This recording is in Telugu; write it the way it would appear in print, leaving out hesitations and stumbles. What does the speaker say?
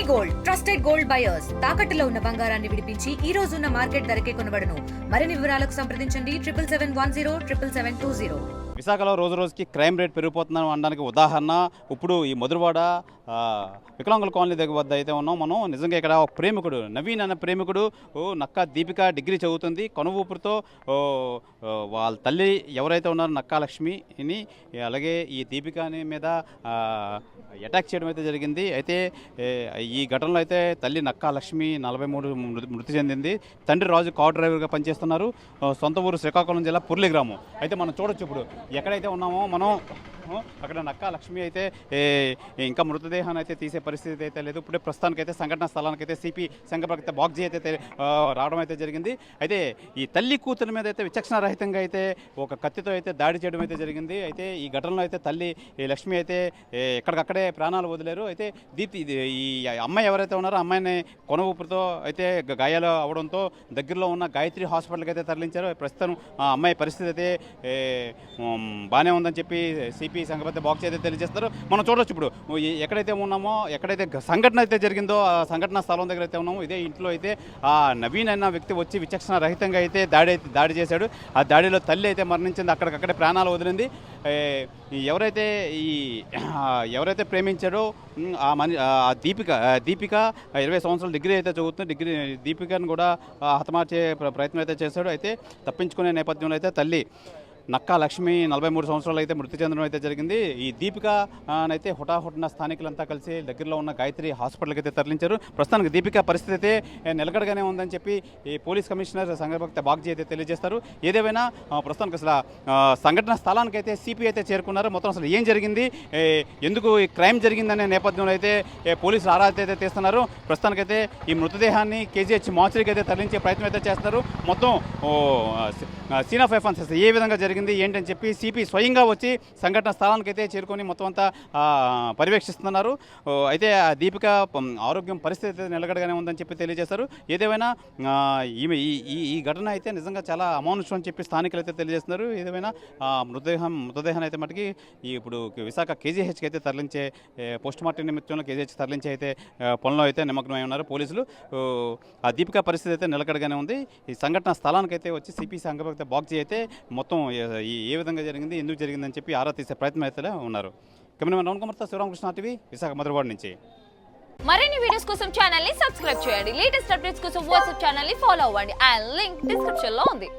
గోల్డ్ ట్రస్టెడ్ గోల్డ్ బయర్స్ తాకట్టులో ఉన్న బంగారాన్ని విడిపించి ఈ రోజు ఉన్న మార్కెట్ ధరకే కొనబడును. మరిన్ని వివరాలకు సంప్రదించండి 7710772020. విశాఖలో రోజు రోజుకి క్రైమ్ రేట్ పెరిగిపోతుందని అనడానికి ఉదాహరణ ఇప్పుడు ఈ మధురవాడ వికలాంగుల కాలనీ దగ్గర వద్ద అయితే ఉన్నాం మనం. నిజంగా ఇక్కడ ఒక ప్రేమికుడు నవీన్ అనే ప్రేమికుడు నక్కా దీపిక డిగ్రీ చదువుతుంది. కనువూపురితో వాళ్ళ తల్లి ఎవరైతే ఉన్నారో నక్కా లక్ష్మిని అలాగే ఈ దీపికని మీద అటాక్ చేయడం అయితే జరిగింది. అయితే ఈ ఘటనలో అయితే తల్లి నక్కా లక్ష్మి 43 మృతి చెందింది. తండ్రి రాజు కార్ డ్రైవర్గా పనిచేస్తున్నారు. సొంత ఊరు శ్రీకాకుళం జిల్లా పుర్లి గ్రామం. అయితే మనం చూడొచ్చు ఇప్పుడు ఎక్కడైతే ఉన్నామో మనం అక్కడ నక్కా లక్ష్మి అయితే ఇంకా మృతదేహాన్ని అయితే తీసే పరిస్థితి అయితే లేదు. ఇప్పుడే ప్రస్తుతానికైతే సంఘటన స్థలానికి అయితే సిపి శంకరప్రగతి బాగ్జీ అయితే రావడం అయితే జరిగింది. అయితే ఈ తల్లి కూతురి మీద అయితే విచక్షణారహితంగా అయితే ఒక కత్తితో అయితే దాడి చేయడం అయితే జరిగింది. అయితే ఈ ఘటనలో అయితే తల్లి లక్ష్మి అయితే ఎక్కడికక్కడే ప్రాణాలు వదిలేరు. అయితే ఈ అమ్మాయి ఎవరైతే ఉన్నారో అమ్మాయిని కొన ఊపిరితో అయితే గాయాలు అవడంతో దగ్గరలో ఉన్న గాయత్రి హాస్పిటల్కి అయితే తరలించారు. ప్రస్తుతం ఆ అమ్మాయి పరిస్థితి అయితే బాగానే ఉందని చెప్పి సిపి సంఘపతి బాక్స్ అయితే తెలియజేస్తారు. మనం చూడవచ్చు ఇప్పుడు ఎక్కడైతే ఉన్నామో ఎక్కడైతే సంఘటన అయితే జరిగిందో ఆ సంఘటన స్థలం దగ్గర అయితే ఉన్నామో ఇదే ఇంట్లో అయితే ఆ నవీన్ అన్న వ్యక్తి వచ్చి విచక్షణ రహితంగా అయితే దాడి చేశాడు. ఆ దాడిలో తల్లి అయితే మరణించింది. అక్కడికక్కడే ప్రాణాలు వదిలింది. ఎవరైతే ప్రేమించాడో దీపిక 20 సంవత్సరాలు డిగ్రీ అయితే చదువుతుంది. దీపికను కూడా హతమార్చే ప్రయత్నం అయితే చేశాడు. అయితే తప్పించుకునే నేపథ్యంలో అయితే తల్లి నక్కా లక్ష్మి 43 సంవత్సరాలు అయితే మృతి చెందడం అయితే జరిగింది. ఈ దీపిక అయితే హుటాహుటిన స్థానికులంతా కలిసి దగ్గరలో ఉన్న గాయత్రి హాస్పిటల్కి అయితే తరలించారు. ప్రస్తుతానికి దీపిక పరిస్థితి అయితే నిలకడగానే ఉందని చెప్పి ఈ పోలీస్ కమిషనర్ సంఘభక్త బాగ్జీ అయితే తెలియజేస్తారు. ఏదేమైనా ప్రస్తుతానికి అసలు సంఘటన స్థలానికి అయితే సిపి అయితే చేరుకున్నారు. మొత్తం అసలు ఏం జరిగింది, ఎందుకు ఈ క్రైమ్ జరిగిందనే నేపథ్యంలో అయితే పోలీసులు ఆరా అయితే తీస్తున్నారు. ప్రస్తుతానికైతే ఈ మృతదేహాన్ని కేజీహెచ్ మార్చరీకి అయితే తరలించే ప్రయత్నం అయితే చేస్తున్నారు. మొత్తం సీన్ ఆఫ్ ఎఫెన్సెస్ ఏ విధంగా జరిగింది ఏంటని చెప్పి సిపి స్వయంగా వచ్చి సంఘటన స్థలానికి అయితే చేరుకొని మొత్తం అంతా పర్యవేక్షిస్తున్నారు. అయితే ఆ దీపిక ఆరోగ్యం పరిస్థితి నిలకడగానే ఉందని చెప్పి తెలియజేశారు. ఏదేమైనా ఈ ఘటన అయితే నిజంగా చాలా అమానుషం అని చెప్పి స్థానికులు అయితే తెలియజేస్తున్నారు. ఏదేమైనా మృతదేహాన్ని అయితే మటుకి ఇప్పుడు విశాఖ కేజీహెచ్కి అయితే తరలించే పోస్ట్ మార్టం నిమిత్తంలో కేజీహెచ్ తరలించే అయితే పనులు అయితే నిమగ్నమై ఉన్నారు పోలీసులు. ఆ దీపిక పరిస్థితి అయితే నిలకడగానే ఉంది. ఈ సంఘటన స్థలానికి అయితే వచ్చి సిపి సంఘభక్త బాగ్జీ అయితే మొత్తం ఏ విధంగా జరిగింది, ఎందుకు జరిగిందని చెప్పి ఆరా తీసే ప్రయత్నం అయితే ఉన్నారు. కెమెరామెన్ రౌండ్ కుమార్తో శివరామకృష్ణ టీవీ విశాఖ మధురవాడ నుంచి. మరిన్ని వీడియోస్ కోసం ఛానల్ ని సబ్స్క్రైబ్ చేయండి. లేటెస్ట్ అప్డేట్స్ కోసం వాట్సాప్ ఛానల్ ని ఫాలో అవ్వండి. ఆ లింక్ డిస్క్రిప్షన్ లో ఉంది.